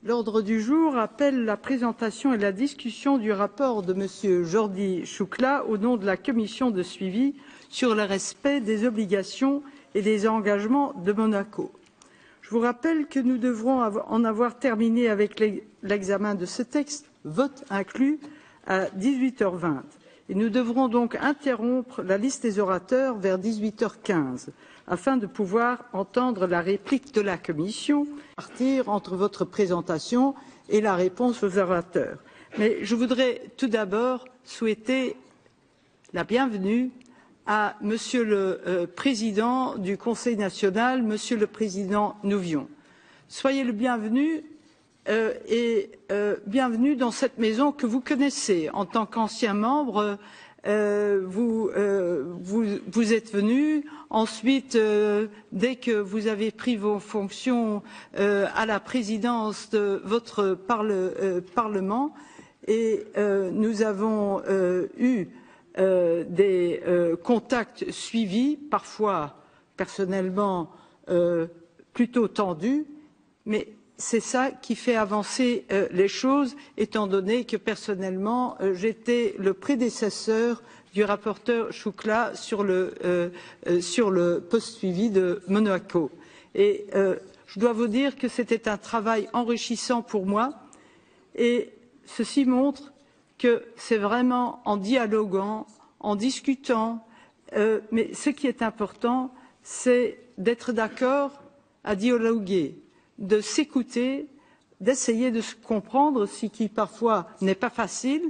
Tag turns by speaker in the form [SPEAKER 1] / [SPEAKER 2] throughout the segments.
[SPEAKER 1] L'ordre du jour appelle la présentation et la discussion du rapport de M. Jordi Choukla au nom de la commission de suivi sur le respect des obligations et des engagements de Monaco. Je vous rappelle que nous devrons en avoir terminé avec l'examen de ce texte, vote inclus, à 18h20. Et nous devrons donc interrompre la liste des orateurs vers 18h15 afin de pouvoir entendre la réplique de la Commission, partir entre votre présentation et la réponse aux orateurs. Mais je voudrais tout d'abord souhaiter la bienvenue à Monsieur le Président du Conseil national, Monsieur le Président Nouvion. Soyez le bienvenu bienvenue dans cette maison que vous connaissez en tant qu'ancien membre. Vous êtes venu. Ensuite, dès que vous avez pris vos fonctions à la présidence de votre Parlement, et nous avons eu des contacts suivis, parfois personnellement plutôt tendus, mais c'est ça qui fait avancer les choses, étant donné que personnellement j'étais le prédécesseur du rapporteur Choukla sur le post-suivi de Monaco. Et je dois vous dire que c'était un travail enrichissant pour moi et ceci montre que c'est vraiment en dialoguant, en discutant, mais ce qui est important, c'est d'être d'accord à dialoguer, de s'écouter, d'essayer de se comprendre, ce qui parfois n'est pas facile,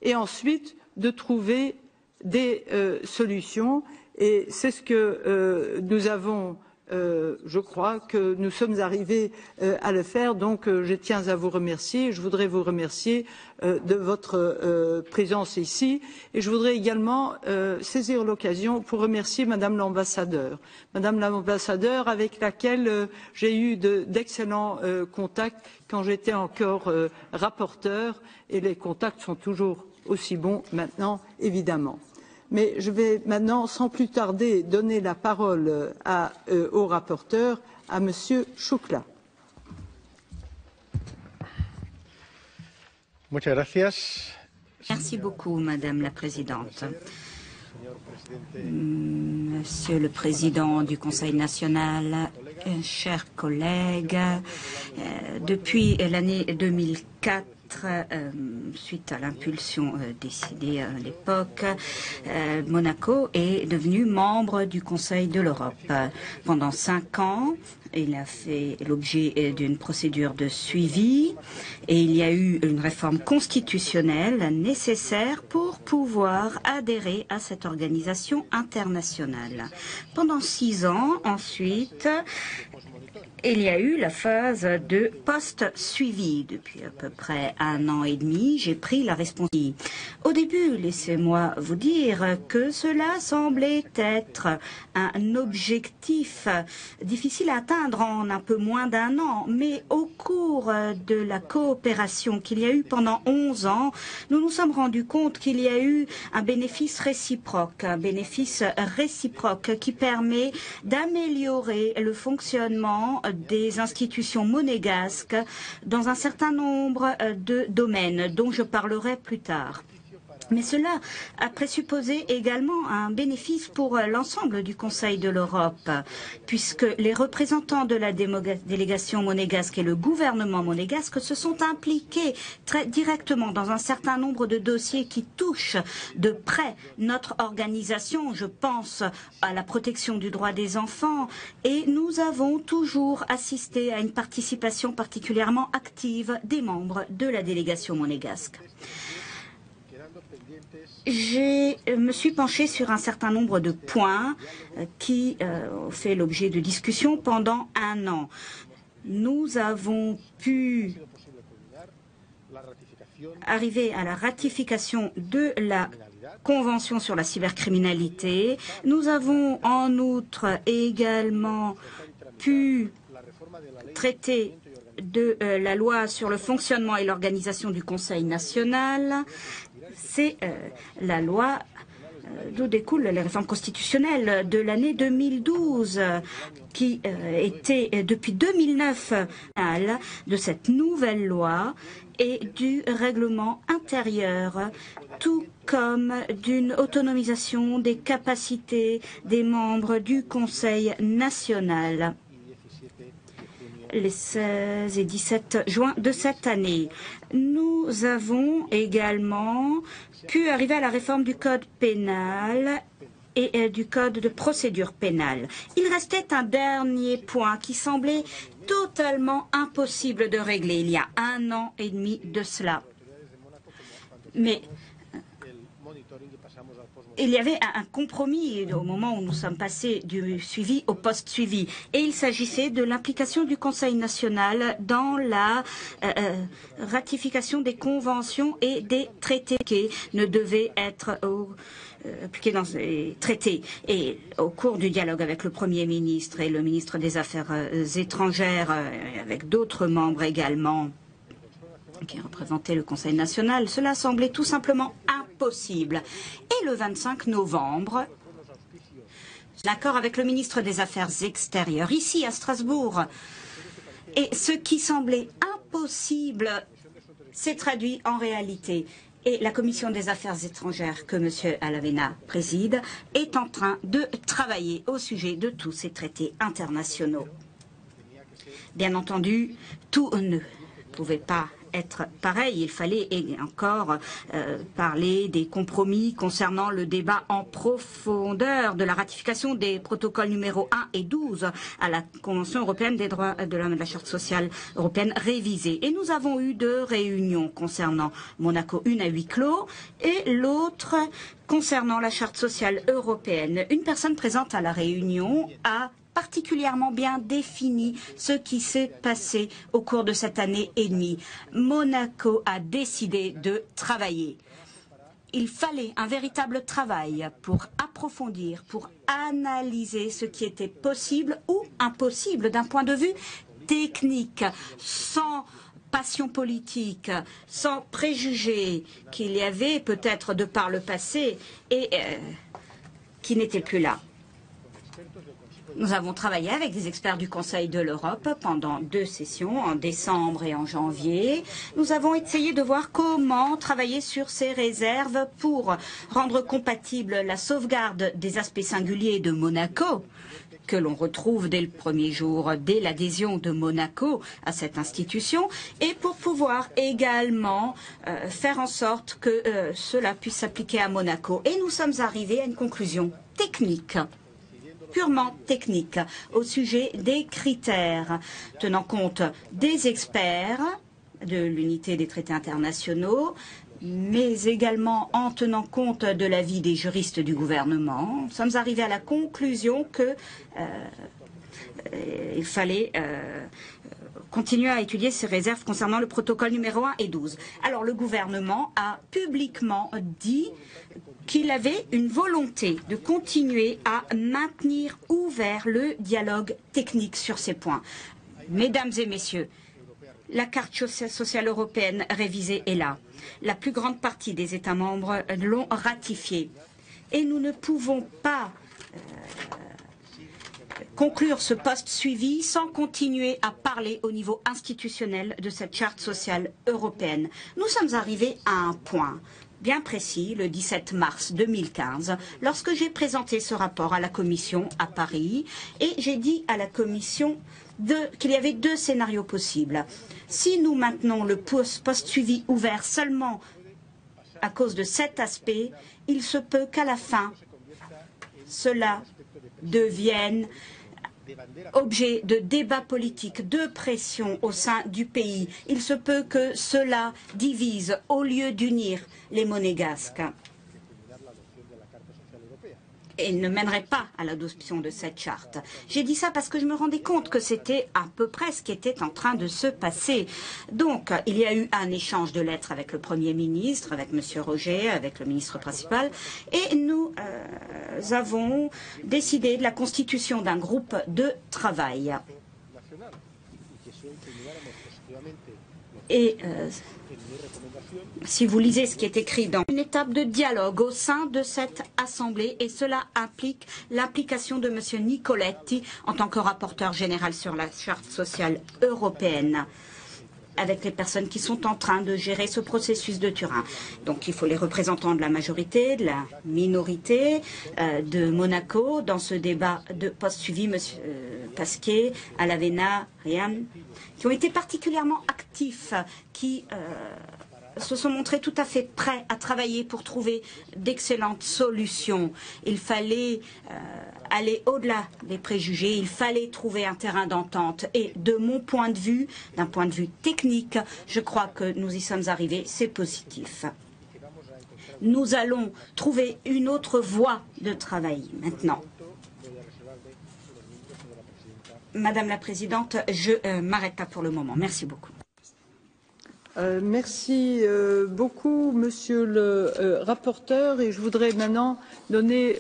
[SPEAKER 1] et ensuite de trouver des solutions. Et c'est ce que nous avons, je crois, que nous sommes arrivés à le faire. Donc je tiens à vous remercier. Je voudrais vous remercier de votre présence ici. Et je voudrais également saisir l'occasion pour remercier Madame l'ambassadeur. Madame l'ambassadeur avec laquelle j'ai eu d'excellents contacts quand j'étais encore rapporteur. Et les contacts sont toujours aussi bons maintenant, évidemment. Mais je vais maintenant, sans plus tarder, donner la parole au rapporteur, à Monsieur Choukla.
[SPEAKER 2] Merci beaucoup, Madame la Présidente. Monsieur le Président du Conseil national, chers collègues, depuis l'année 2004, suite à l'impulsion décidée à l'époque, Monaco est devenu membre du Conseil de l'Europe. Pendant 5 ans, il a fait l'objet d'une procédure de suivi et il y a eu une réforme constitutionnelle nécessaire pour pouvoir adhérer à cette organisation internationale. Pendant 6 ans, ensuite, il y a eu la phase de post-suivi. Depuis à peu près 1 an et demi, j'ai pris la responsabilité. Au début, laissez-moi vous dire que cela semblait être un objectif difficile à atteindre en un peu moins d'1 an. Mais au cours de la coopération qu'il y a eu pendant 11 ans, nous nous sommes rendus compte qu'il y a eu un bénéfice réciproque qui permet d'améliorer le fonctionnement des institutions monégasques dans un certain nombre de domaines dont je parlerai plus tard. Mais cela a présupposé également un bénéfice pour l'ensemble du Conseil de l'Europe, puisque les représentants de la délégation monégasque et le gouvernement monégasque se sont impliqués très directement dans un certain nombre de dossiers qui touchent de près notre organisation. Je pense à la protection du droit des enfants et nous avons toujours assisté à une participation particulièrement active des membres de la délégation monégasque. Je me suis penchée sur un certain nombre de points qui ont fait l'objet de discussions pendant 1 an. Nous avons pu arriver à la ratification de la Convention sur la cybercriminalité. Nous avons en outre également pu traiter de la loi sur le fonctionnement et l'organisation du Conseil national. C'est la loi d'où découlent les réformes constitutionnelles de l'année 2012, qui étaient depuis 2009 de cette nouvelle loi et du règlement intérieur, tout comme d'une autonomisation des capacités des membres du Conseil national les 16 et 17 juin de cette année. Nous avons également pu arriver à la réforme du Code pénal et du Code de procédure pénale. Il restait un dernier point qui semblait totalement impossible de régler il y a 1 an et demi de cela. Mais il y avait un compromis au moment où nous sommes passés du suivi au post-suivi. Et il s'agissait de l'implication du Conseil national dans la ratification des conventions et des traités qui ne devaient être appliqués dans les traités. Et au cours du dialogue avec le Premier ministre et le ministre des Affaires étrangères, avec d'autres membres également, qui représentait le Conseil national, cela semblait tout simplement impossible. Et le 25 novembre, l'accord avec le ministre des Affaires extérieures, ici à Strasbourg, et ce qui semblait impossible s'est traduit en réalité. Et la Commission des Affaires étrangères que M. Alavena préside est en train de travailler au sujet de tous ces traités internationaux. Bien entendu, tout ne pouvait pas être pareil. Il fallait encore parler des compromis concernant le débat en profondeur de la ratification des protocoles numéro 1 et 12 à la Convention européenne des droits de l'homme et de la Charte sociale européenne révisée. Et nous avons eu 2 réunions concernant Monaco, une à huis clos et l'autre concernant la Charte sociale européenne. Une personne présente à la réunion a particulièrement bien défini ce qui s'est passé au cours de cette année et demie. Monaco a décidé de travailler. Il fallait un véritable travail pour approfondir, pour analyser ce qui était possible ou impossible d'un point de vue technique, sans passion politique, sans préjugés qu'il y avait peut-être de par le passé et qui n'étaient plus là. Nous avons travaillé avec des experts du Conseil de l'Europe pendant 2 sessions, en décembre et en janvier. Nous avons essayé de voir comment travailler sur ces réserves pour rendre compatible la sauvegarde des aspects singuliers de Monaco, que l'on retrouve dès le premier jour, dès l'adhésion de Monaco à cette institution, et pour pouvoir également faire en sorte que cela puisse s'appliquer à Monaco. Et nous sommes arrivés à une conclusion technique, purement technique, au sujet des critères, tenant compte des experts de l'unité des traités internationaux, mais également en tenant compte de l'avis des juristes du gouvernement. Nous sommes arrivés à la conclusion que il fallait continuer à étudier ces réserves concernant le protocole numéro 1 et 12. Alors le gouvernement a publiquement dit qu'il avait une volonté de continuer à maintenir ouvert le dialogue technique sur ces points. Mesdames et messieurs, la carte sociale européenne révisée est là. La plus grande partie des États membres l'ont ratifiée. Et nous ne pouvons pas conclure ce poste suivi sans continuer à parler au niveau institutionnel de cette charte sociale européenne. Nous sommes arrivés à un point bien précis, le 17 mars 2015, lorsque j'ai présenté ce rapport à la Commission à Paris, et j'ai dit à la Commission qu'il y avait 2 scénarios possibles. Si nous maintenons le poste suivi ouvert seulement à cause de cet aspect, il se peut qu'à la fin, cela devienne objet de débats politiques, de pression au sein du pays. Il se peut que cela divise au lieu d'unir les monégasques et ne mènerait pas à l'adoption de cette charte. J'ai dit ça parce que je me rendais compte que c'était à peu près ce qui était en train de se passer. Donc, il y a eu un échange de lettres avec le Premier ministre, avec M. Roger, avec le ministre principal, et nous avons décidé de la constitution d'un groupe de travail. Et si vous lisez ce qui est écrit dans une étape de dialogue au sein de cette Assemblée, et cela implique l'implication de M. Nicoletti en tant que rapporteur général sur la Charte sociale européenne, avec les personnes qui sont en train de gérer ce processus de Turin. Donc il faut les représentants de la majorité, de la minorité, de Monaco, dans ce débat de post-suivi, M. Pasquier, Alavena, Ryan, qui ont été particulièrement actifs, qui se sont montrés tout à fait prêts à travailler pour trouver d'excellentes solutions. Il fallait aller au-delà des préjugés, il fallait trouver un terrain d'entente. Et de mon point de vue, d'un point de vue technique, je crois que nous y sommes arrivés, c'est positif. Nous allons trouver une autre voie de travail maintenant. Madame la Présidente, je m'arrête là pour le moment. Merci beaucoup.
[SPEAKER 1] Merci beaucoup, Monsieur le rapporteur, et je voudrais maintenant donner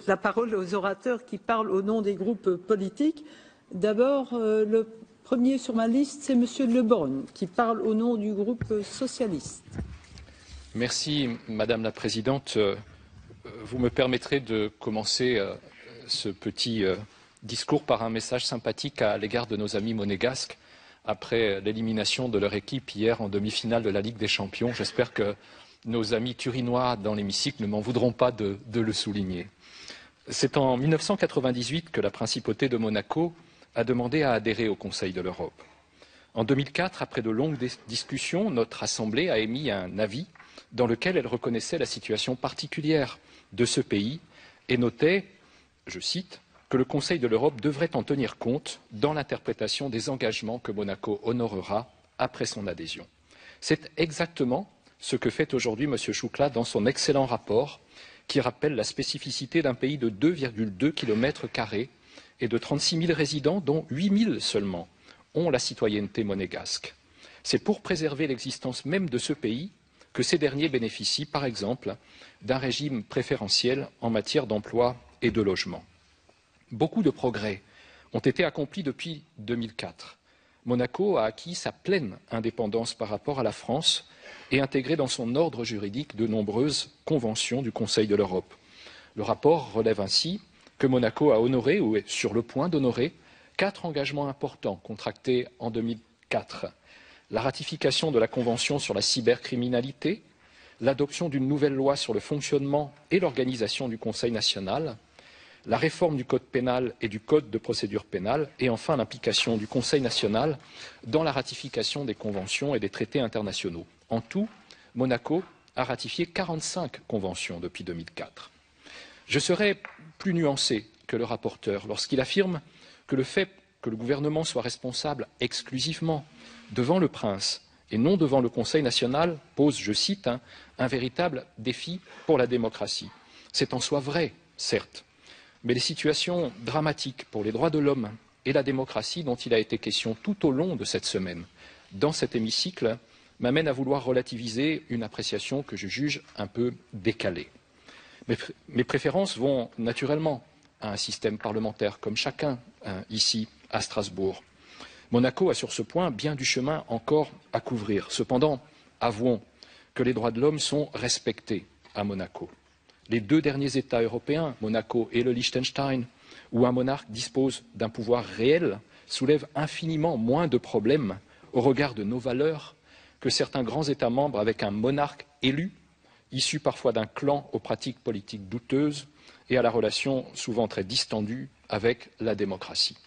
[SPEAKER 1] la parole aux orateurs qui parlent au nom des groupes politiques. D'abord, le premier sur ma liste, c'est Monsieur Le Borgne, qui parle au nom du groupe socialiste.
[SPEAKER 3] Merci, Madame la Présidente. Vous me permettrez de commencer ce petit discours par un message sympathique à l'égard de nos amis monégasques après l'élimination de leur équipe hier en demi-finale de la Ligue des Champions. J'espère que nos amis turinois dans l'hémicycle ne m'en voudront pas de le souligner. C'est en 1998 que la principauté de Monaco a demandé à adhérer au Conseil de l'Europe. En 2004, après de longues discussions, notre Assemblée a émis un avis dans lequel elle reconnaissait la situation particulière de ce pays et notait, je cite, que le Conseil de l'Europe devrait en tenir compte dans l'interprétation des engagements que Monaco honorera après son adhésion. C'est exactement ce que fait aujourd'hui M. Choukla dans son excellent rapport qui rappelle la spécificité d'un pays de 2,2 km² et de 36 000 résidents, dont 8 000 seulement ont la citoyenneté monégasque. C'est pour préserver l'existence même de ce pays que ces derniers bénéficient, par exemple, d'un régime préférentiel en matière d'emploi et de logement. Beaucoup de progrès ont été accomplis depuis 2004. Monaco a acquis sa pleine indépendance par rapport à la France et intégré dans son ordre juridique de nombreuses conventions du Conseil de l'Europe. Le rapport relève ainsi que Monaco a honoré ou est sur le point d'honorer 4 engagements importants contractés en 2004. La ratification de la Convention sur la cybercriminalité, l'adoption d'une nouvelle loi sur le fonctionnement et l'organisation du Conseil national, la réforme du Code pénal et du Code de procédure pénale, et enfin l'implication du Conseil national dans la ratification des conventions et des traités internationaux. En tout, Monaco a ratifié 45 conventions depuis 2004. Je serai plus nuancé que le rapporteur lorsqu'il affirme que le fait que le gouvernement soit responsable exclusivement devant le prince et non devant le Conseil national pose, je cite, un véritable défi pour la démocratie. C'est en soi vrai, certes, mais les situations dramatiques pour les droits de l'homme et la démocratie dont il a été question tout au long de cette semaine dans cet hémicycle m'amènent à vouloir relativiser une appréciation que je juge un peu décalée. Mes préférences vont naturellement à un système parlementaire, comme chacun ici à Strasbourg. Monaco a sur ce point bien du chemin encore à couvrir. Cependant, avouons que les droits de l'homme sont respectés à Monaco. Les 2 derniers États européens, Monaco et le Liechtenstein, où un monarque dispose d'un pouvoir réel, soulèvent infiniment moins de problèmes au regard de nos valeurs que certains grands États membres avec un monarque élu, issu parfois d'un clan aux pratiques politiques douteuses et à la relation souvent très distendue avec la démocratie.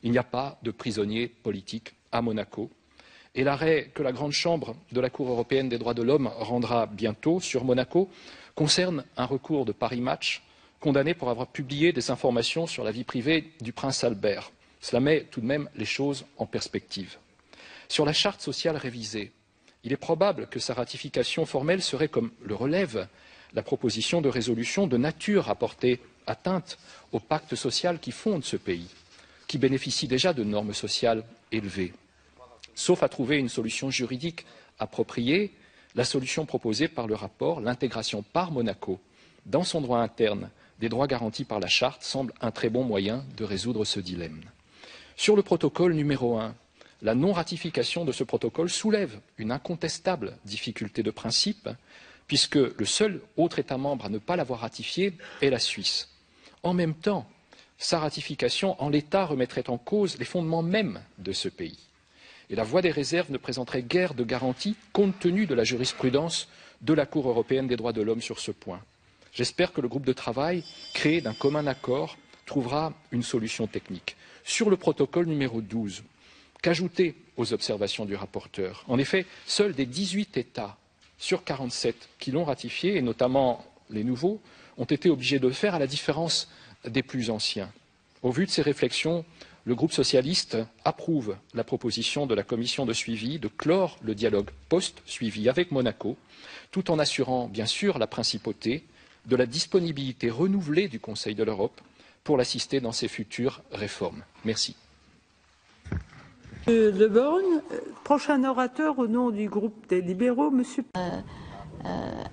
[SPEAKER 3] Il n'y a pas de prisonniers politiques à Monaco, et l'arrêt que la Grande Chambre de la Cour européenne des droits de l'homme rendra bientôt sur Monaco concerne un recours de Paris Match condamné pour avoir publié des informations sur la vie privée du prince Albert. Cela met tout de même les choses en perspective. Sur la charte sociale révisée, il est probable que sa ratification formelle serait, comme le relève la proposition de résolution, de nature à porter atteinte au pacte social qui fonde ce pays, qui bénéficie déjà de normes sociales élevées. Sauf à trouver une solution juridique appropriée, la solution proposée par le rapport, l'intégration par Monaco dans son droit interne des droits garantis par la Charte, semble un très bon moyen de résoudre ce dilemme. Sur le protocole numéro 1, la non-ratification de ce protocole soulève une incontestable difficulté de principe, puisque le seul autre État membre à ne pas l'avoir ratifié est la Suisse. En même temps, sa ratification en l'état remettrait en cause les fondements mêmes de ce pays. Et la voie des réserves ne présenterait guère de garantie compte tenu de la jurisprudence de la Cour européenne des droits de l'homme sur ce point. J'espère que le groupe de travail, créé d'un commun accord, trouvera une solution technique. Sur le protocole numéro 12, qu'ajouter aux observations du rapporteur? En effet, seuls des 18 États sur 47 qui l'ont ratifié, et notamment les nouveaux, ont été obligés de le faire à la différence des plus anciens. Au vu de ces réflexions, le groupe socialiste approuve la proposition de la commission de suivi de clore le dialogue post-suivi avec Monaco, tout en assurant bien sûr la principauté de la disponibilité renouvelée du Conseil de l'Europe pour l'assister dans ses futures réformes. Merci.
[SPEAKER 1] Monsieur Le Borgne, prochain orateur au nom du groupe des libéraux, Monsieur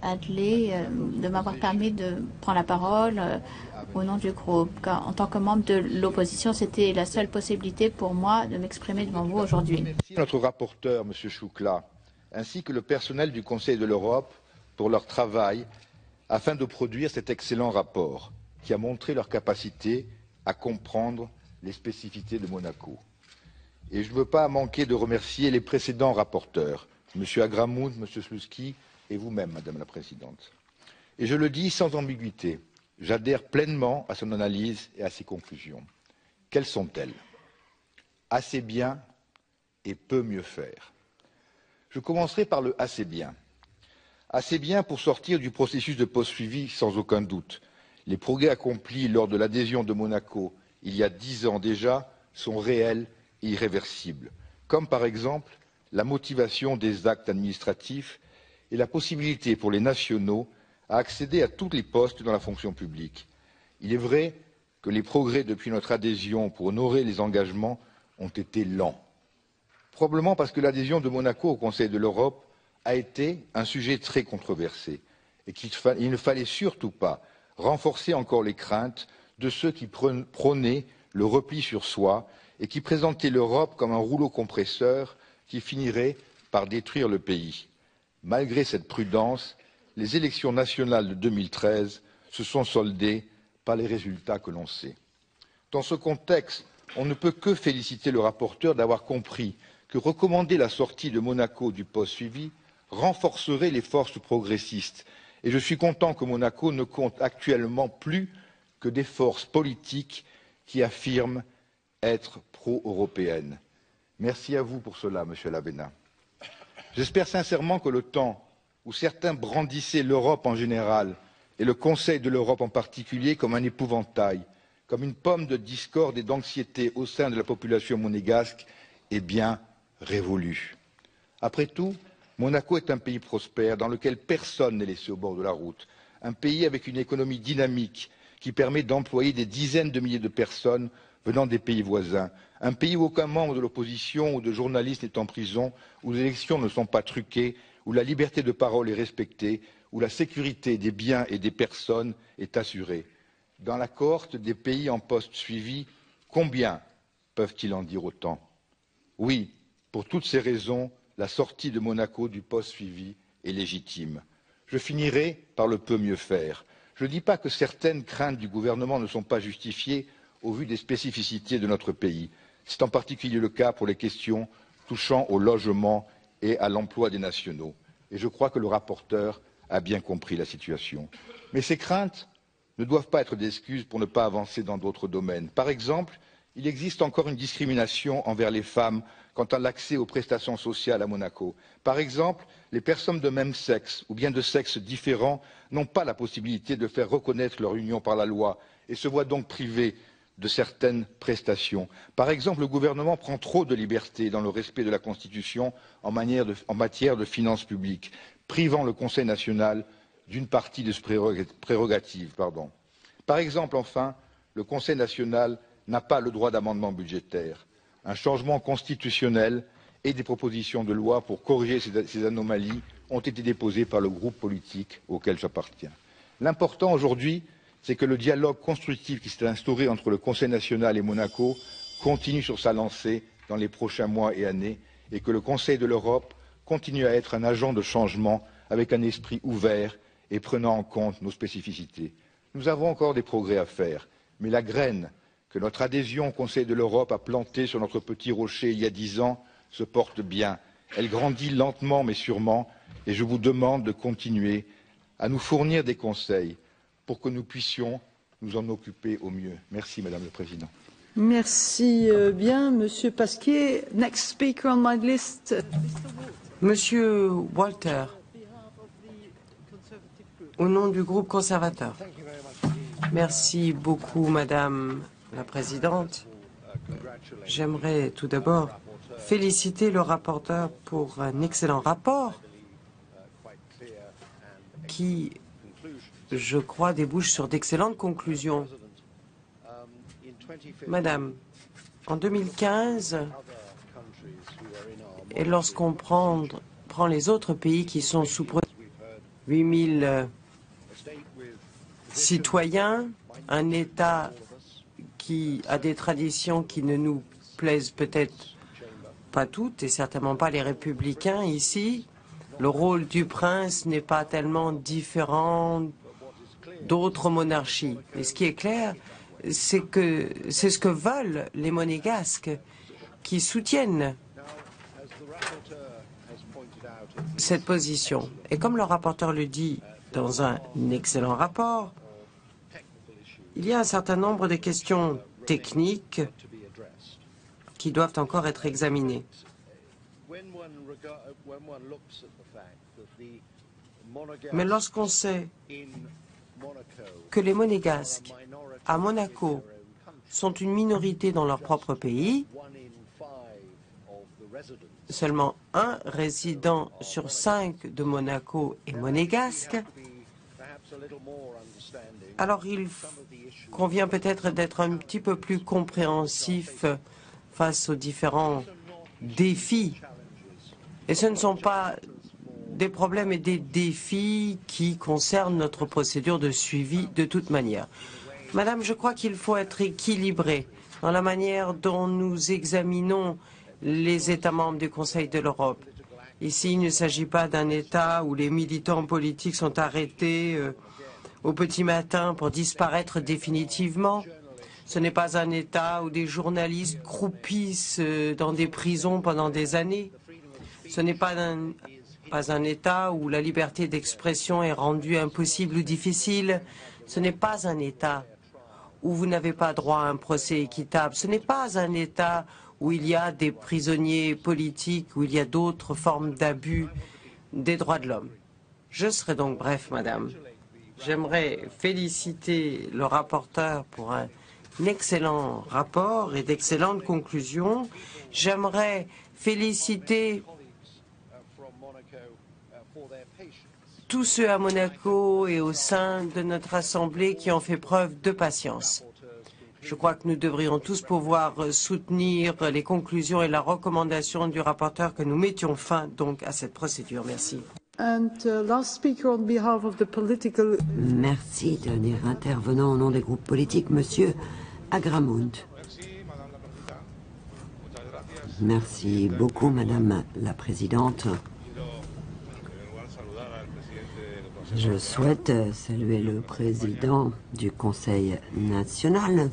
[SPEAKER 4] Adler, de m'avoir permis de prendre la parole au nom du groupe. Car en tant que membre de l'opposition, c'était la seule possibilité pour moi de m'exprimer devant vous aujourd'hui.
[SPEAKER 5] Merci notre rapporteur, M. Choukla, ainsi que le personnel du Conseil de l'Europe pour leur travail afin de produire cet excellent rapport qui a montré leur capacité à comprendre les spécificités de Monaco. Et je ne veux pas manquer de remercier les précédents rapporteurs, M. Agramoun, M. Slutsky et vous-même, Madame la Présidente. Et je le dis sans ambiguïté, j'adhère pleinement à son analyse et à ses conclusions. Quelles sont-elles? Assez bien et peu mieux faire. Je commencerai par le assez bien. Assez bien pour sortir du processus de post-suivi sans aucun doute. Les progrès accomplis lors de l'adhésion de Monaco il y a 10 ans déjà sont réels et irréversibles, comme par exemple la motivation des actes administratifs et la possibilité pour les nationaux à accéder à tous les postes dans la fonction publique. Il est vrai que les progrès depuis notre adhésion pour honorer les engagements ont été lents. Probablement parce que l'adhésion de Monaco au Conseil de l'Europe a été un sujet très controversé et qu'il ne fallait surtout pas renforcer encore les craintes de ceux qui prônaient le repli sur soi et qui présentaient l'Europe comme un rouleau compresseur qui finirait par détruire le pays. Malgré cette prudence, les élections nationales de 2013 se sont soldées par les résultats que l'on sait. Dans ce contexte, on ne peut que féliciter le rapporteur d'avoir compris que recommander la sortie de Monaco du post-suivi renforcerait les forces progressistes. Et je suis content que Monaco ne compte actuellement plus que des forces politiques qui affirment être pro-européennes. Merci à vous pour cela, Monsieur Lavena. J'espère sincèrement que le temps où certains brandissaient l'Europe en général et le Conseil de l'Europe en particulier comme un épouvantail, comme une pomme de discorde et d'anxiété au sein de la population monégasque est bien révolu. Après tout, Monaco est un pays prospère dans lequel personne n'est laissé au bord de la route, un pays avec une économie dynamique qui permet d'employer des dizaines de milliers de personnes venant des pays voisins, un pays où aucun membre de l'opposition ou de journaliste n'est en prison, où les élections ne sont pas truquées, où la liberté de parole est respectée, où la sécurité des biens et des personnes est assurée. Dans la cohorte des pays en post-suivi, combien peuvent-ils en dire autant? Oui, pour toutes ces raisons, la sortie de Monaco du post-suivi est légitime. Je finirai par le peu mieux faire. Je ne dis pas que certaines craintes du gouvernement ne sont pas justifiées au vu des spécificités de notre pays. C'est en particulier le cas pour les questions touchant au logement et à l'emploi des nationaux. Et je crois que le rapporteur a bien compris la situation. Mais ces craintes ne doivent pas être des excuses pour ne pas avancer dans d'autres domaines. Par exemple, il existe encore une discrimination envers les femmes quant à l'accès aux prestations sociales à Monaco. Par exemple, les personnes de même sexe ou bien de sexe différent n'ont pas la possibilité de faire reconnaître leur union par la loi et se voient donc privées de certaines prestations. Par exemple, le gouvernement prend trop de liberté dans le respect de la Constitution en matière de finances publiques, privant le Conseil national d'une partie de ses prérogatives. Par exemple, enfin, le Conseil national n'a pas le droit d'amendement budgétaire. Un changement constitutionnel et des propositions de loi pour corriger ces anomalies ont été déposées par le groupe politique auquel j'appartiens. L'important aujourd'hui, c'est que le dialogue constructif qui s'est instauré entre le Conseil national et Monaco continue sur sa lancée dans les prochains mois et années et que le Conseil de l'Europe continue à être un agent de changement avec un esprit ouvert et prenant en compte nos spécificités. Nous avons encore des progrès à faire, mais la graine que notre adhésion au Conseil de l'Europe a plantée sur notre petit rocher il y a 10 ans se porte bien. Elle grandit lentement mais sûrement et je vous demande de continuer à nous fournir des conseils pour que nous puissions nous en occuper au mieux. Merci Madame le Président.
[SPEAKER 1] Merci bien, Monsieur Pasquier. Next speaker on my list.
[SPEAKER 6] Monsieur Walter, au nom du groupe conservateur. Merci beaucoup, Madame la Présidente. J'aimerais tout d'abord féliciter le rapporteur pour un excellent rapport qui, je crois, débouche sur d'excellentes conclusions. Madame, en 2015, et lorsqu'on prend les autres pays qui sont sous 8000 citoyens, un État qui a des traditions qui ne nous plaisent peut-être pas toutes, et certainement pas les républicains ici. Le rôle du prince n'est pas tellement différent d'autres monarchies. Et ce qui est clair, c'est que c'est ce que veulent les monégasques qui soutiennent cette position. Et comme le rapporteur le dit dans un excellent rapport, il y a un certain nombre de questions techniques qui doivent encore être examinées. Mais lorsqu'on sait que les monégasques à Monaco sont une minorité dans leur propre pays, seulement un résident sur 5 de Monaco est monégasque, alors il convient peut-être d'être un petit peu plus compréhensif face aux différents défis. Et ce ne sont pas des problèmes et des défis qui concernent notre procédure de suivi de toute manière. Madame, je crois qu'il faut être équilibré dans la manière dont nous examinons les États membres du Conseil de l'Europe. Ici, il ne s'agit pas d'un État où les militants politiques sont arrêtés au petit matin pour disparaître définitivement. Ce n'est pas un État où des journalistes croupissent dans des prisons pendant des années. Ce n'est pas un État où la liberté d'expression est rendue impossible ou difficile. Ce n'est pas un État où vous n'avez pas droit à un procès équitable. Ce n'est pas un État où il y a des prisonniers politiques, où il y a d'autres formes d'abus des droits de l'homme. Je serai donc bref, Madame. J'aimerais féliciter le rapporteur pour un excellent rapport et d'excellentes conclusions. J'aimerais féliciter tous ceux à Monaco et au sein de notre Assemblée qui ont fait preuve de patience. Je crois que nous devrions tous pouvoir soutenir les conclusions et la recommandation du rapporteur que nous mettions fin donc à cette procédure. Merci.
[SPEAKER 7] Merci. Dernier intervenant au nom des groupes politiques, Monsieur Agramunt. Merci beaucoup, Madame la Présidente. Je souhaite saluer le président du Conseil national.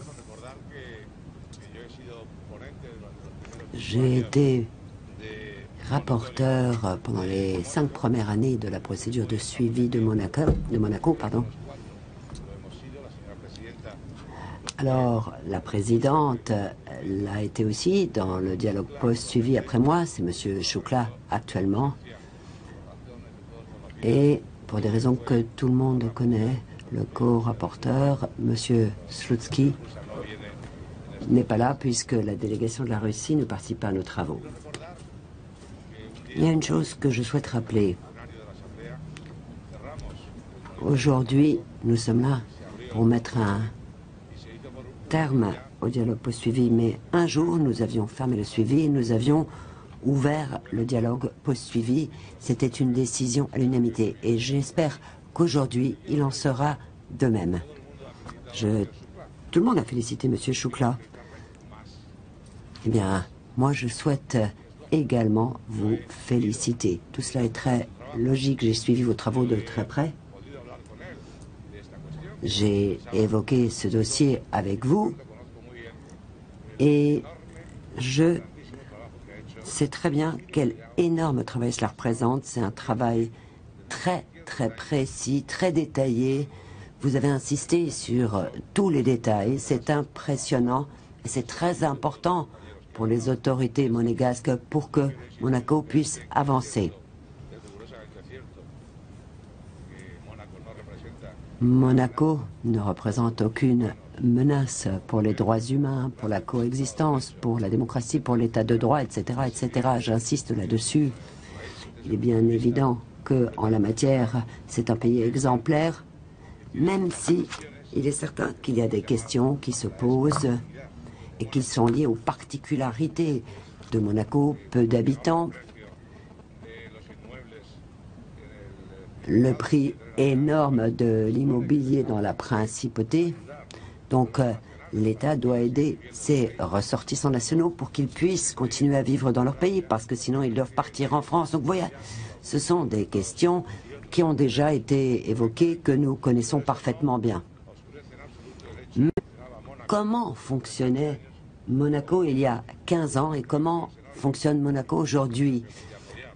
[SPEAKER 7] J'ai été rapporteur pendant les 5 premières années de la procédure de suivi de Monaco. Alors, la présidente l'a été aussi dans le dialogue post-suivi après moi, c'est M. Choukla actuellement. Et pour des raisons que tout le monde connaît, le co-rapporteur, M. Slutsky, n'est pas là puisque la délégation de la Russie ne participe pas à nos travaux. Il y a une chose que je souhaite rappeler. Aujourd'hui, nous sommes là pour mettre un terme au dialogue post-suivi, mais un jour, nous avions fermé le suivi et nous avions ouvert le dialogue post-suivi. C'était une décision à l'unanimité et j'espère qu'aujourd'hui, il en sera de même. Tout le monde a félicité M. Choukla. Eh bien, moi je souhaite également vous féliciter. Tout cela est très logique, j'ai suivi vos travaux de très près. J'ai évoqué ce dossier avec vous et je sais très bien quel énorme travail cela représente. C'est un travail très précis, très détaillé. Vous avez insisté sur tous les détails. C'est impressionnant et c'est très important pour les autorités monégasques pour que Monaco puisse avancer. Monaco ne représente aucune menace pour les droits humains, pour la coexistence, pour la démocratie, pour l'état de droit, etc., etc. J'insiste là-dessus. Il est bien évident qu'en la matière, c'est un pays exemplaire, même si il est certain qu'il y a des questions qui se posent et qui sont liées aux particularités de Monaco, peu d'habitants, le prix énorme de l'immobilier dans la principauté. Donc l'État doit aider ses ressortissants nationaux pour qu'ils puissent continuer à vivre dans leur pays, parce que sinon ils doivent partir en France. Donc voilà, ce sont des questions qui ont déjà été évoquées, que nous connaissons parfaitement bien. Mais comment fonctionnait Monaco il y a 15 ans et comment fonctionne Monaco aujourd'hui?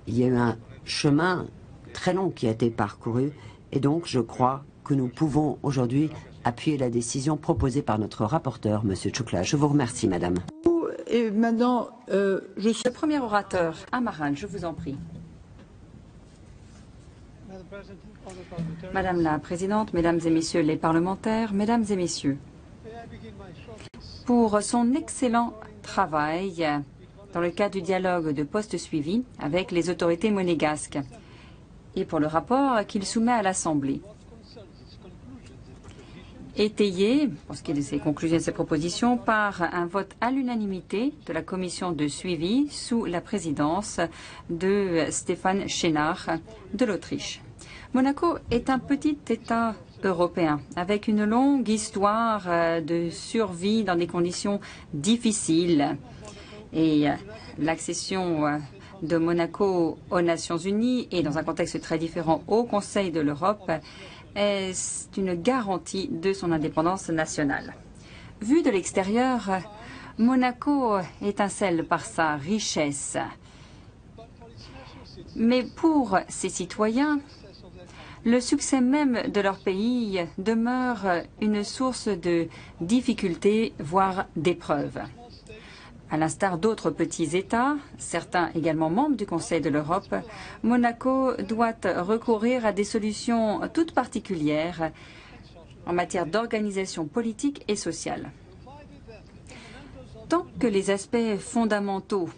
[SPEAKER 7] Il y a eu un chemin très long qui a été parcouru et donc je crois que nous pouvons aujourd'hui appuyer la décision proposée par notre rapporteur, M. Choukla. Je vous remercie, Madame.
[SPEAKER 1] Et maintenant, je suis...
[SPEAKER 2] Le premier orateur, Amaral, je vous en prie. Madame la Présidente, Mesdames et Messieurs les parlementaires, Mesdames et Messieurs, pour son excellent travail dans le cadre du dialogue de post-suivi avec les autorités monégasques et pour le rapport qu'il soumet à l'Assemblée. Étayé, pour ce qui est de ses conclusions et de ses propositions, par un vote à l'unanimité de la commission de suivi sous la présidence de Stéphane Chénard de l'Autriche. Monaco est un petit État européen avec une longue histoire de survie dans des conditions difficiles. Et l'accession de Monaco aux Nations Unies et dans un contexte très différent au Conseil de l'Europe est une garantie de son indépendance nationale. Vu de l'extérieur, Monaco étincelle par sa richesse. Mais pour ses citoyens, le succès même de leur pays demeure une source de difficultés, voire d'épreuves. À l'instar d'autres petits États, certains également membres du Conseil de l'Europe, Monaco doit recourir à des solutions toutes particulières en matière d'organisation politique et sociale. Tant que les aspects fondamentaux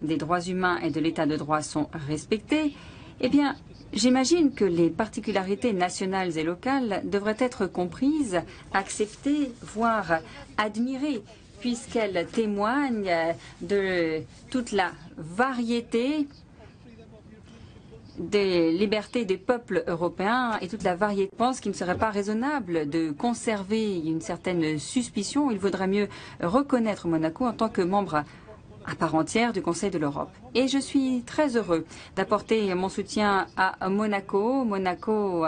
[SPEAKER 2] des droits humains et de l'état de droit sont respectés, eh bien, j'imagine que les particularités nationales et locales devraient être comprises, acceptées, voire admirées, puisqu'elle témoigne de toute la variété des libertés des peuples européens et toute la variété. Je pense qu'il ne serait pas raisonnable de conserver une certaine suspicion. Il vaudrait mieux reconnaître Monaco en tant que membre à part entière du Conseil de l'Europe. Et je suis très heureux d'apporter mon soutien à Monaco. Monaco,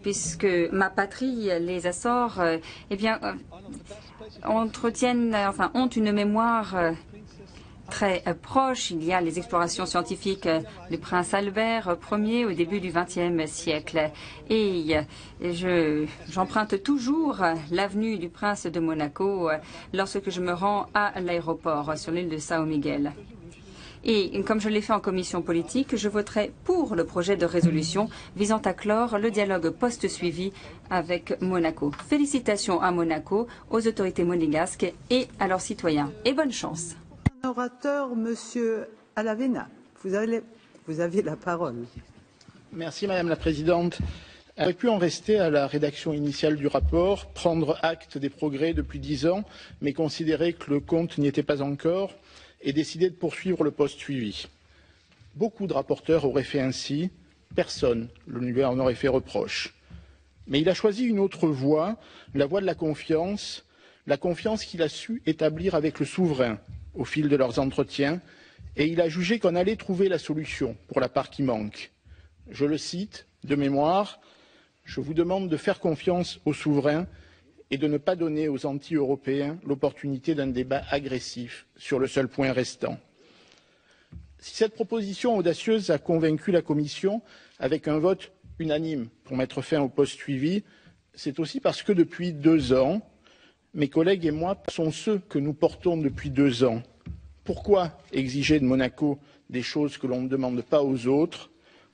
[SPEAKER 2] puisque ma patrie, les Açores, ont une mémoire très proche. Il y a les explorations scientifiques du prince Albert Ier au début du XXe siècle. Et j'emprunte toujours l'avenue du prince de Monaco lorsque je me rends à l'aéroport sur l'île de São Miguel. Et comme je l'ai fait en commission politique, je voterai pour le projet de résolution visant à clore le dialogue post-suivi avec Monaco. Félicitations à Monaco, aux autorités monégasques et à leurs citoyens. Et bonne chance.
[SPEAKER 1] Orateur, Monsieur Alavena, vous avez la parole.
[SPEAKER 8] Merci Madame la Présidente. On aurait pu en rester à la rédaction initiale du rapport, prendre acte des progrès depuis 10 ans, mais considérer que le compte n'y était pas encore et décider de poursuivre le post-suivi. Beaucoup de rapporteurs auraient fait ainsi, personne ne lui en aurait fait reproche. Mais il a choisi une autre voie, la voie de la confiance qu'il a su établir avec le souverain, au fil de leurs entretiens et il a jugé qu'on allait trouver la solution pour la part qui manque. Je le cite de mémoire, « Je vous demande de faire confiance aux souverains et de ne pas donner aux anti-européens l'opportunité d'un débat agressif sur le seul point restant. » Si cette proposition audacieuse a convaincu la Commission avec un vote unanime pour mettre fin au poste suivi, c'est aussi parce que depuis 2 ans, mes collègues et moi sont ceux que nous portons depuis 2 ans. Pourquoi exiger de Monaco des choses que l'on ne demande pas aux autres?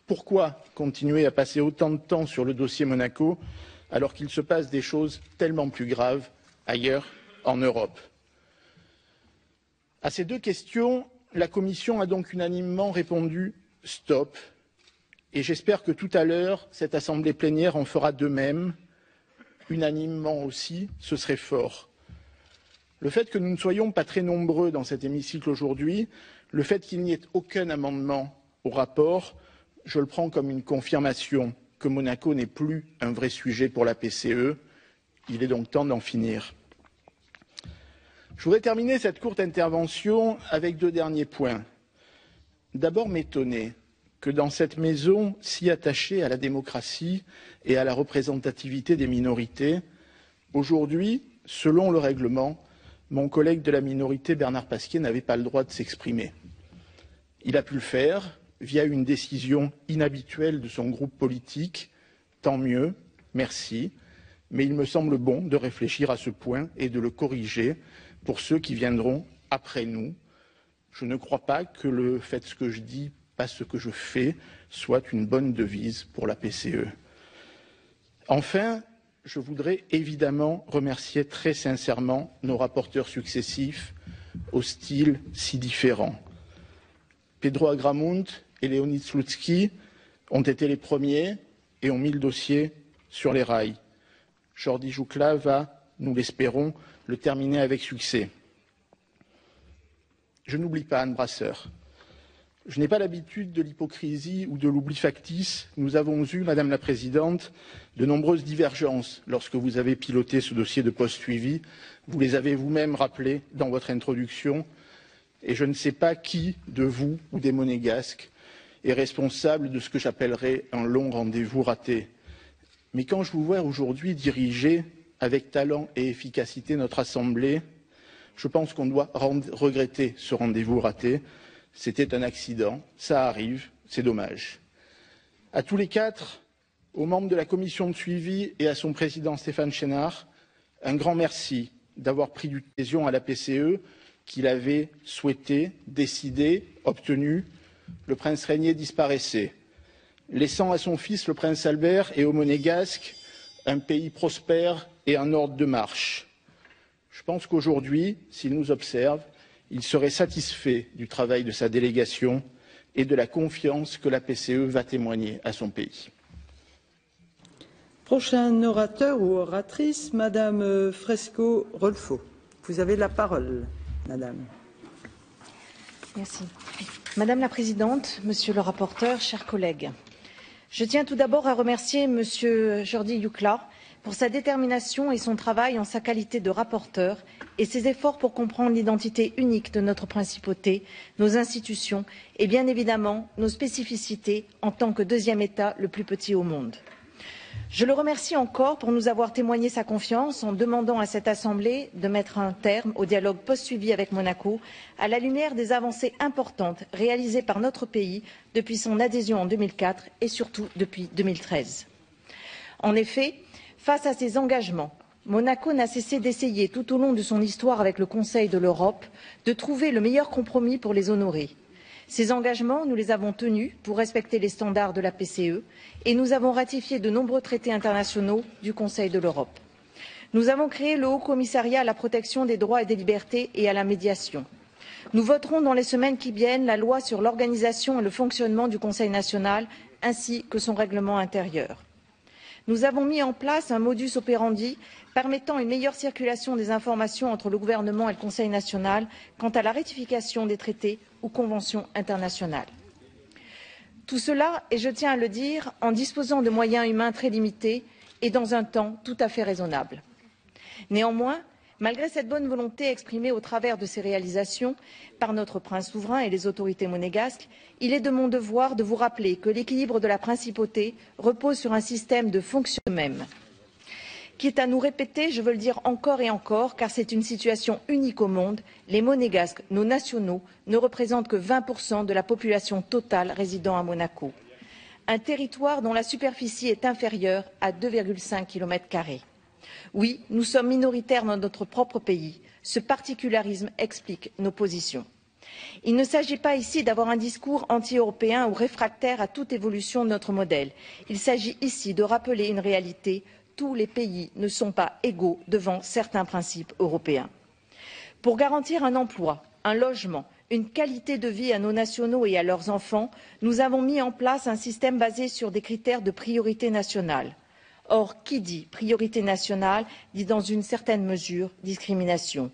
[SPEAKER 8] Pourquoi continuer à passer autant de temps sur le dossier Monaco alors qu'il se passe des choses tellement plus graves ailleurs en Europe? À ces 2 questions, la Commission a donc unanimement répondu « stop » et j'espère que tout à l'heure, cette assemblée plénière en fera de même, unanimement aussi, ce serait fort. Le fait que nous ne soyons pas très nombreux dans cet hémicycle aujourd'hui, le fait qu'il n'y ait aucun amendement au rapport, je le prends comme une confirmation que Monaco n'est plus un vrai sujet pour la PCE. Il est donc temps d'en finir. Je voudrais terminer cette courte intervention avec 2 derniers points. D'abord, m'étonner que dans cette maison si attachée à la démocratie et à la représentativité des minorités, aujourd'hui, selon le règlement, mon collègue de la minorité, Bernard Pasquier, n'avait pas le droit de s'exprimer. Il a pu le faire via une décision inhabituelle de son groupe politique. Tant mieux, merci. Mais il me semble bon de réfléchir à ce point et de le corriger pour ceux qui viendront après nous. Je ne crois pas que le « faites ce que je dis, pas ce que je fais » soit une bonne devise pour la PCE. Enfin, je voudrais évidemment remercier très sincèrement nos rapporteurs successifs au style si différent. Pedro Agramunt et Leonid Slutsky ont été les premiers et ont mis le dossier sur les rails. Jordi Joucla va, nous l'espérons, le terminer avec succès. Je n'oublie pas Anne Brasseur. Je n'ai pas l'habitude de l'hypocrisie ou de l'oubli factice. Nous avons eu, Madame la Présidente, de nombreuses divergences lorsque vous avez piloté ce dossier de poste suivi. Vous les avez vous-même rappelées dans votre introduction. Et je ne sais pas qui, de vous ou des Monégasques, est responsable de ce que j'appellerais un long rendez-vous raté. Mais quand je vous vois aujourd'hui diriger avec talent et efficacité notre Assemblée, je pense qu'on doit regretter ce rendez-vous raté. C'était un accident, ça arrive, c'est dommage. À tous les 4, aux membres de la commission de suivi et à son président Stéphane Chénard, un grand merci d'avoir pris du adhésion à la PCE qu'il avait souhaité, décidé, obtenu. Le prince régnier disparaissait, laissant à son fils le prince Albert et aux Monégasques un pays prospère et un ordre de marche. Je pense qu'aujourd'hui, s'il nous observe, il serait satisfait du travail de sa délégation et de la confiance que la PCE va témoigner à son pays.
[SPEAKER 1] Prochain orateur ou oratrice, Madame Fresco-Rolfo. Vous avez la parole, Madame.
[SPEAKER 9] Merci. Madame la Présidente, Monsieur le rapporteur, chers collègues, je tiens tout d'abord à remercier Monsieur Jordi Joucla pour sa détermination et son travail en sa qualité de rapporteur et ses efforts pour comprendre l'identité unique de notre principauté, nos institutions et bien évidemment nos spécificités en tant que 2e État le plus petit au monde. Je le remercie encore pour nous avoir témoigné sa confiance en demandant à cette Assemblée de mettre un terme au dialogue post-suivi avec Monaco à la lumière des avancées importantes réalisées par notre pays depuis son adhésion en 2004 et surtout depuis 2013. En effet, face à ces engagements, Monaco n'a cessé d'essayer tout au long de son histoire avec le Conseil de l'Europe de trouver le meilleur compromis pour les honorer. Ces engagements, nous les avons tenus pour respecter les standards de la PCE et nous avons ratifié de nombreux traités internationaux du Conseil de l'Europe. Nous avons créé le Haut Commissariat à la protection des droits et des libertés et à la médiation. Nous voterons dans les semaines qui viennent la loi sur l'organisation et le fonctionnement du Conseil national ainsi que son règlement intérieur. Nous avons mis en place un modus operandi permettant une meilleure circulation des informations entre le gouvernement et le Conseil national quant à la ratification des traités ou conventions internationales. Tout cela, et je tiens à le dire, en disposant de moyens humains très limités et dans un temps tout à fait raisonnable. Néanmoins, Malgré cette bonne volonté exprimée au travers de ces réalisations par notre prince souverain et les autorités monégasques, il est de mon devoir de vous rappeler que l'équilibre de la principauté repose sur un système de fonctionnement même. Quitte à nous répéter, je veux le dire encore et encore, car c'est une situation unique au monde, les monégasques, nos nationaux, ne représentent que 20% de la population totale résidant à Monaco. Un territoire dont la superficie est inférieure à 2,5 km². Oui, nous sommes minoritaires dans notre propre pays. Ce particularisme explique nos positions. Il ne s'agit pas ici d'avoir un discours anti-européen ou réfractaire à toute évolution de notre modèle. Il s'agit ici de rappeler une réalité. Tous les pays ne sont pas égaux devant certains principes européens. Pour garantir un emploi, un logement, une qualité de vie à nos nationaux et à leurs enfants, nous avons mis en place un système basé sur des critères de priorité nationale. Or, qui dit priorité nationale dit dans une certaine mesure discrimination.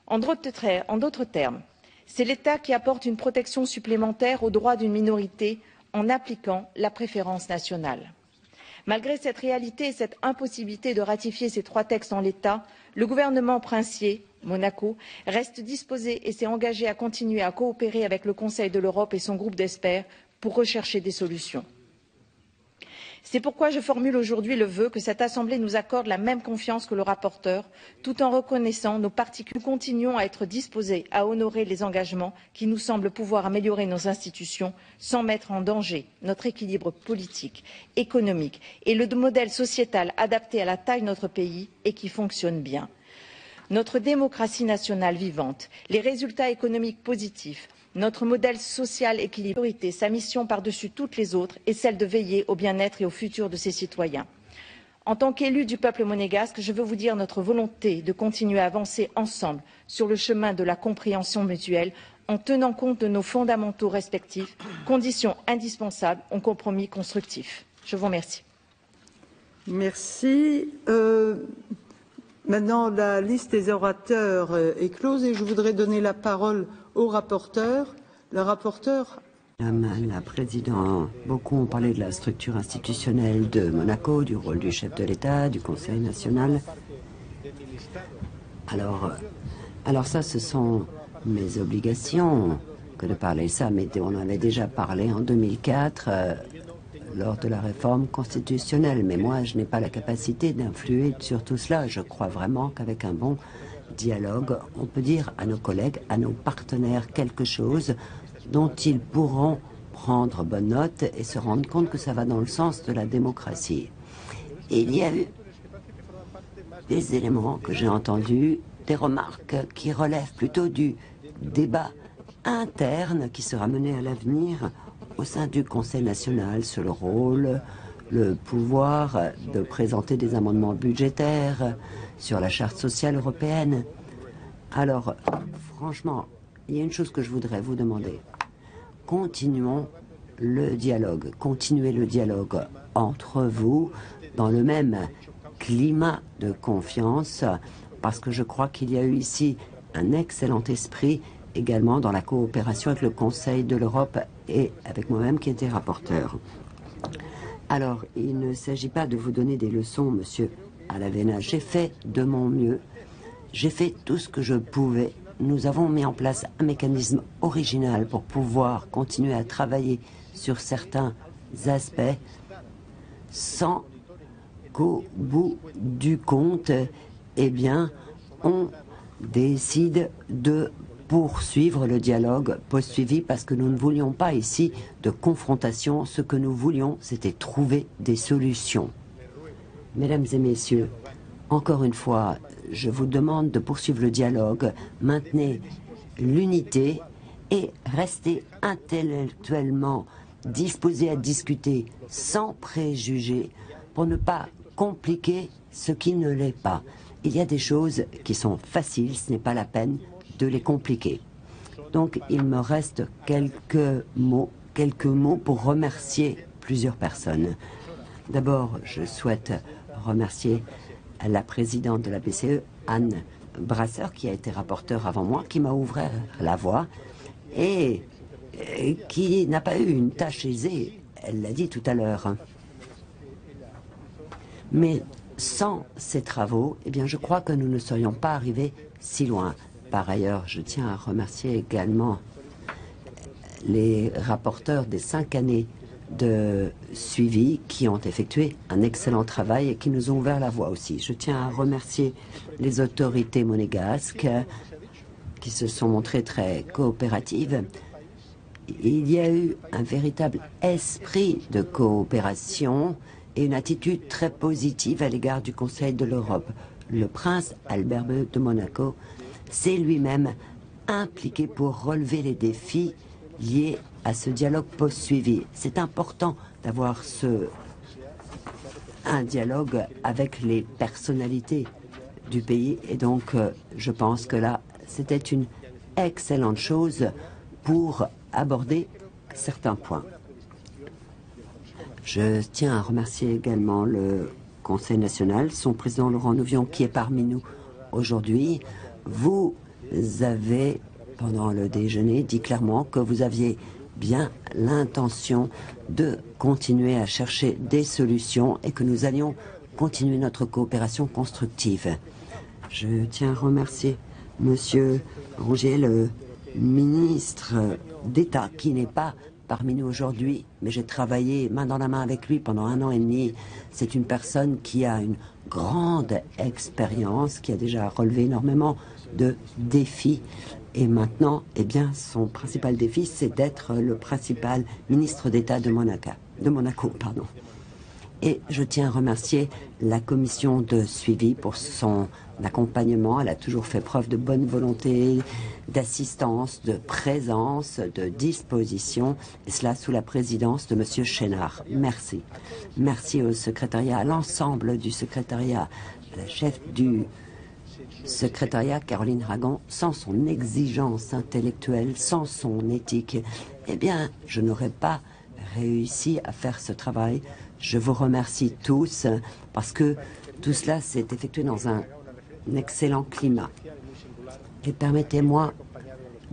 [SPEAKER 9] En d'autres termes, c'est l'État qui apporte une protection supplémentaire aux droits d'une minorité en appliquant la préférence nationale. Malgré cette réalité et cette impossibilité de ratifier ces 3 textes en l'état, le gouvernement princier, Monaco, reste disposé et s'est engagé à continuer à coopérer avec le Conseil de l'Europe et son groupe d'experts pour rechercher des solutions. C'est pourquoi je formule aujourd'hui le vœu que cette Assemblée nous accorde la même confiance que le rapporteur, tout en reconnaissant nos particules. Nous continuons à être disposés à honorer les engagements qui nous semblent pouvoir améliorer nos institutions sans mettre en danger notre équilibre politique, économique et le modèle sociétal adapté à la taille de notre pays et qui fonctionne bien. Notre démocratie nationale vivante, les résultats économiques positifs, notre modèle social équilibré, sa mission par-dessus toutes les autres est celle de veiller au bien-être et au futur de ses citoyens. En tant qu'élu du peuple monégasque, je veux vous dire notre volonté de continuer à avancer ensemble sur le chemin de la compréhension mutuelle en tenant compte de nos fondamentaux respectifs, conditions indispensables au compromis constructif. Je vous remercie.
[SPEAKER 1] Merci. Maintenant, la liste des orateurs est close et je voudrais donner la parole au rapporteur. Le rapporteur.
[SPEAKER 7] Madame la Présidente, beaucoup ont parlé de la structure institutionnelle de Monaco, du rôle du chef de l'État, du Conseil national. Alors ça, ce sont mes obligations que de parler ça, mais on en avait déjà parlé en 2004 lors de la réforme constitutionnelle. Mais moi, je n'ai pas la capacité d'influer sur tout cela. Je crois vraiment qu'avec un bon dialogue, on peut dire à nos collègues, à nos partenaires quelque chose dont ils pourront prendre bonne note et se rendre compte que ça va dans le sens de la démocratie. Et il y a eu des éléments que j'ai entendus, des remarques qui relèvent plutôt du débat interne qui sera mené à l'avenir au sein du Conseil national sur le rôle, le pouvoir de présenter des amendements budgétaires, sur la charte sociale européenne. Alors, franchement, il y a une chose que je voudrais vous demander. Continuons le dialogue. Continuez le dialogue entre vous dans le même climat de confiance, parce que je crois qu'il y a eu ici un excellent esprit également dans la coopération avec le Conseil de l'Europe et avec moi-même qui était rapporteur. Alors, il ne s'agit pas de vous donner des leçons, monsieur Alavena. J'ai fait de mon mieux. J'ai fait tout ce que je pouvais. Nous avons mis en place un mécanisme original pour pouvoir continuer à travailler sur certains aspects sans qu'au bout du compte, eh bien, on décide de poursuivre le dialogue poursuivi parce que nous ne voulions pas ici de confrontation. Ce que nous voulions, c'était trouver des solutions. Mesdames et messieurs, encore une fois, je vous demande de poursuivre le dialogue, maintenez l'unité et restez intellectuellement disposés à discuter sans préjugés pour ne pas compliquer ce qui ne l'est pas. Il y a des choses qui sont faciles, ce n'est pas la peine de les compliquer. Donc il me reste quelques mots pour remercier plusieurs personnes. D'abord, je souhaite remercier la présidente de la BCE, Anne Brasseur, qui a été rapporteure avant moi, qui m'a ouvert la voie et qui n'a pas eu une tâche aisée, elle l'a dit tout à l'heure. Mais sans ces travaux, eh bien, je crois que nous ne serions pas arrivés si loin. Par ailleurs, je tiens à remercier également les rapporteurs des 5 années de suivi qui ont effectué un excellent travail et qui nous ont ouvert la voie aussi. Je tiens à remercier les autorités monégasques qui se sont montrées très coopératives. Il y a eu un véritable esprit de coopération et une attitude très positive à l'égard du Conseil de l'Europe. Le prince Albert II de Monaco s'est lui-même impliqué pour relever les défis liés à ce dialogue post-suivi. C'est important d'avoir un dialogue avec les personnalités du pays et donc je pense que là, c'était une excellente chose pour aborder certains points. Je tiens à remercier également le Conseil national, son président Laurent Nouvion qui est parmi nous aujourd'hui. Vous avez, pendant le déjeuner, dit clairement que vous aviez bien l'intention de continuer à chercher des solutions et que nous allions continuer notre coopération constructive. Je tiens à remercier Monsieur Rouget, le ministre d'État, qui n'est pas parmi nous aujourd'hui, mais j'ai travaillé main dans la main avec lui pendant 1 an et demi. C'est une personne qui a une grande expérience, qui a déjà relevé énormément de défis. Et maintenant, eh bien, son principal défi, c'est d'être le principal ministre d'État de Monaco. Et je tiens à remercier la commission de suivi pour son accompagnement. Elle a toujours fait preuve de bonne volonté, d'assistance, de présence, de disposition, et cela sous la présidence de Monsieur Chénard. Merci. Merci au secrétariat, à l'ensemble du secrétariat, à la chef du secrétariat, Caroline Ragon. Sans son exigence intellectuelle, sans son éthique, eh bien, je n'aurais pas réussi à faire ce travail. Je vous remercie tous parce que tout cela s'est effectué dans un excellent climat. Et permettez-moi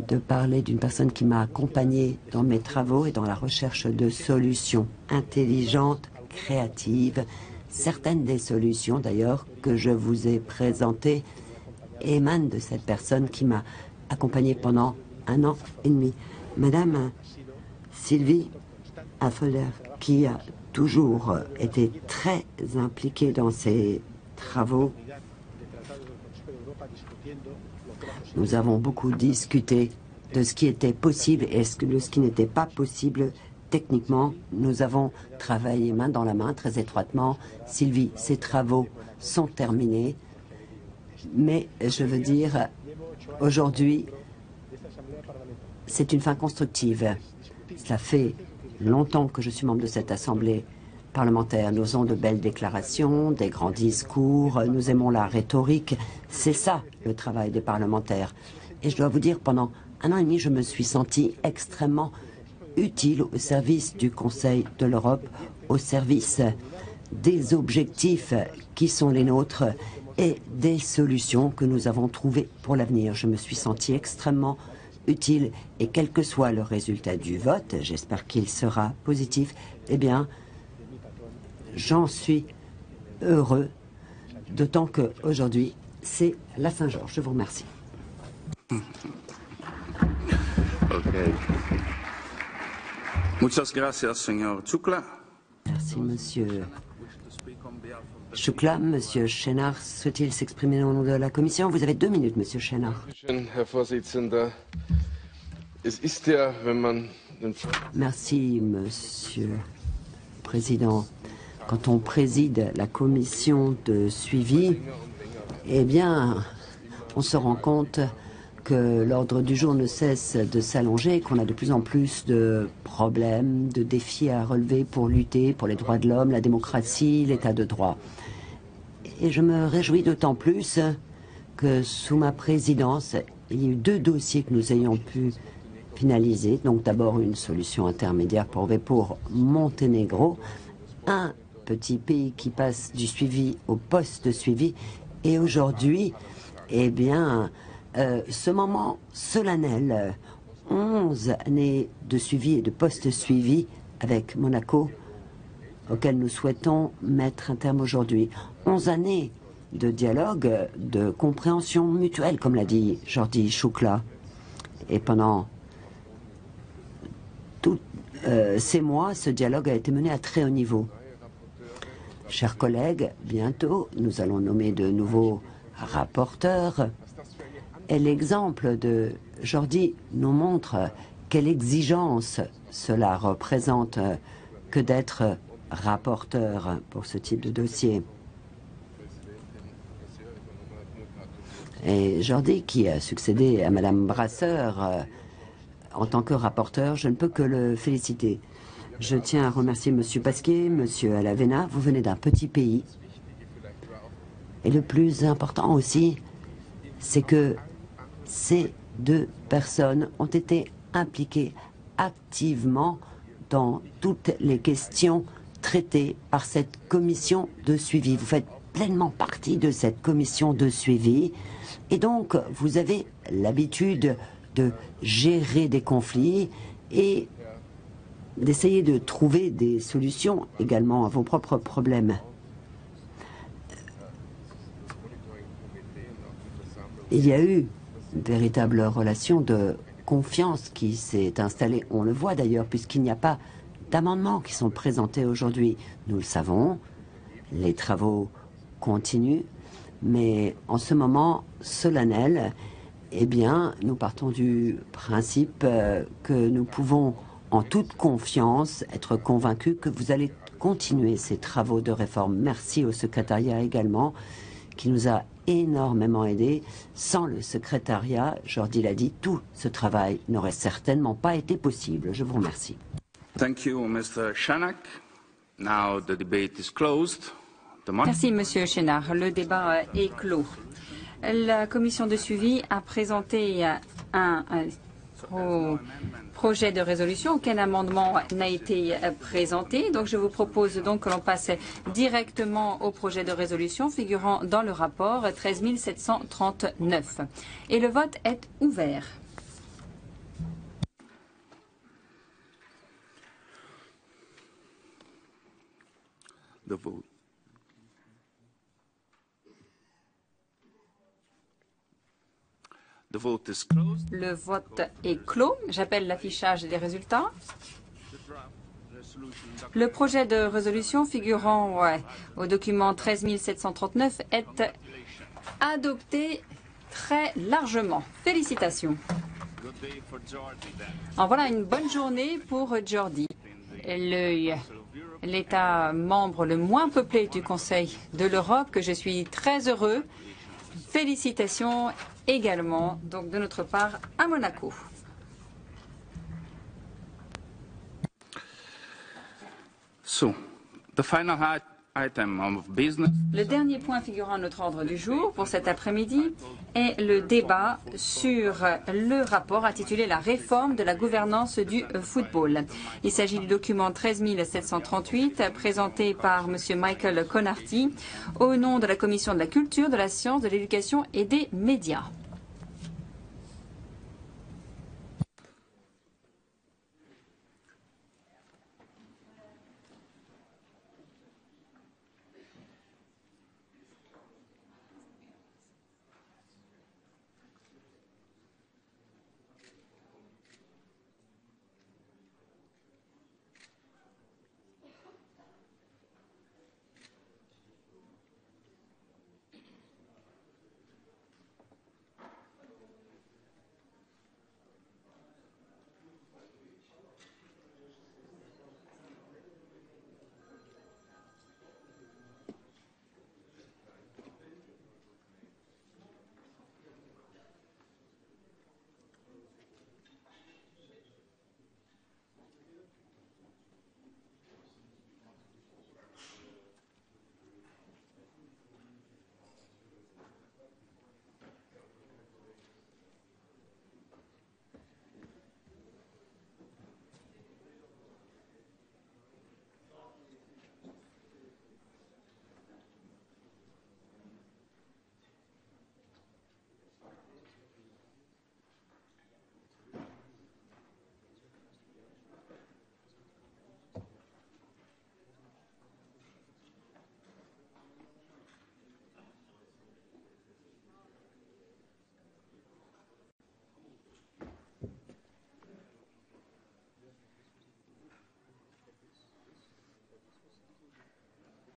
[SPEAKER 7] de parler d'une personne qui m'a accompagné dans mes travaux et dans la recherche de solutions intelligentes, créatives. Certaines des solutions, d'ailleurs, que je vous ai présentées émanent de cette personne qui m'a accompagné pendant 1 an et demi. Madame Sylvie Affelder, qui a toujours été très impliquée dans ces travaux. Nous avons beaucoup discuté de ce qui était possible et de ce qui n'était pas possible techniquement. Nous avons travaillé main dans la main, très étroitement. Sylvie, ces travaux sont terminés. Mais je veux dire, aujourd'hui, c'est une fin constructive. Cela fait longtemps que je suis membre de cette assemblée parlementaire. Nous faisons de belles déclarations, des grands discours, nous aimons la rhétorique. C'est ça, le travail des parlementaires. Et je dois vous dire, pendant 1 an et demi, je me suis senti extrêmement utile au service du Conseil de l'Europe, au service des objectifs qui sont les nôtres et des solutions que nous avons trouvées pour l'avenir. Je me suis senti extrêmement utile et quel que soit le résultat du vote, j'espère qu'il sera positif, eh bien, j'en suis heureux, d'autant qu'aujourd'hui, c'est la Saint-Georges. Je vous remercie.
[SPEAKER 10] Okay. Muchas gracias, señor Choukla.
[SPEAKER 7] Merci, monsieur Choukla. Monsieur Chénard, souhaite-t-il s'exprimer au nom de la Commission? Vous avez 2 minutes, monsieur Chénard. Merci, monsieur le Président. Quand on préside la commission de suivi, eh bien, on se rend compte que l'ordre du jour ne cesse de s'allonger, qu'on a de plus en plus de problèmes, de défis à relever pour lutter pour les droits de l'homme, la démocratie, l'état de droit. Et je me réjouis d'autant plus que sous ma présidence, il y a eu 2 dossiers que nous ayons pu finaliser. Donc d'abord une solution intermédiaire pour Monténégro, un petit pays qui passe du suivi au post-suivi. Et aujourd'hui, eh bien, ce moment solennel, 11 années de suivi et de post-suivi avec Monaco, auquel nous souhaitons mettre un terme aujourd'hui. 11 années de dialogue, de compréhension mutuelle, comme l'a dit Jordi Shukla. Et pendant tous ces mois, ce dialogue a été mené à très haut niveau. Chers collègues, bientôt, nous allons nommer de nouveaux rapporteurs. Et l'exemple de Jordi nous montre quelle exigence cela représente que d'être rapporteur pour ce type de dossier. Et Jordi, qui a succédé à Madame Brasseur en tant que rapporteur, je ne peux que le féliciter. Je tiens à remercier Monsieur Pasquier, Monsieur Alavena. Vous venez d'un petit pays. Et le plus important aussi, c'est que ces deux personnes ont été impliquées activement dans toutes les questions traitées par cette commission de suivi. Vous faites pleinement partie de cette commission de suivi et donc vous avez l'habitude de gérer des conflits et d'essayer de trouver des solutions également à vos propres problèmes. Il y a eu une véritable relation de confiance qui s'est installée. On le voit d'ailleurs puisqu'il n'y a pas d'amendements qui sont présentés aujourd'hui. Nous le savons, les travaux continuent, mais en ce moment solennel, eh bien, nous partons du principe que nous pouvons en toute confiance être convaincus que vous allez continuer ces travaux de réforme. Merci au secrétariat également qui nous a énormément aidés. Sans le secrétariat, Jordi l'a dit, tout ce travail n'aurait certainement pas été possible. Je vous remercie.
[SPEAKER 10] Thank you, Mr. Shanak. Now the debate is closed.
[SPEAKER 11] Merci, Monsieur Chénard. Le débat est clos. La commission de suivi a présenté un projet de résolution. Aucun amendement n'a été présenté. Donc, je vous propose donc que l'on passe directement au projet de résolution figurant dans le rapport 13 739. Et le vote est ouvert.
[SPEAKER 10] The vote. The vote is closed.
[SPEAKER 11] Le vote est clos. J'appelle l'affichage des résultats. Le projet de résolution figurant au document 13 739 est adopté très largement. Félicitations. En voilà une bonne journée pour Jordi, l'État membre le moins peuplé du Conseil de l'Europe, que je suis très heureux. Félicitations également donc de notre part à Monaco.
[SPEAKER 10] So, the final item of business.
[SPEAKER 11] Le dernier point figurant à notre ordre du jour pour cet après-midi est le débat sur le rapport intitulé « La réforme de la gouvernance du football ». Il s'agit du document 13 738 présenté par M. Michael Connarty au nom de la Commission de la Culture, de la Science, de l'Éducation et des Médias.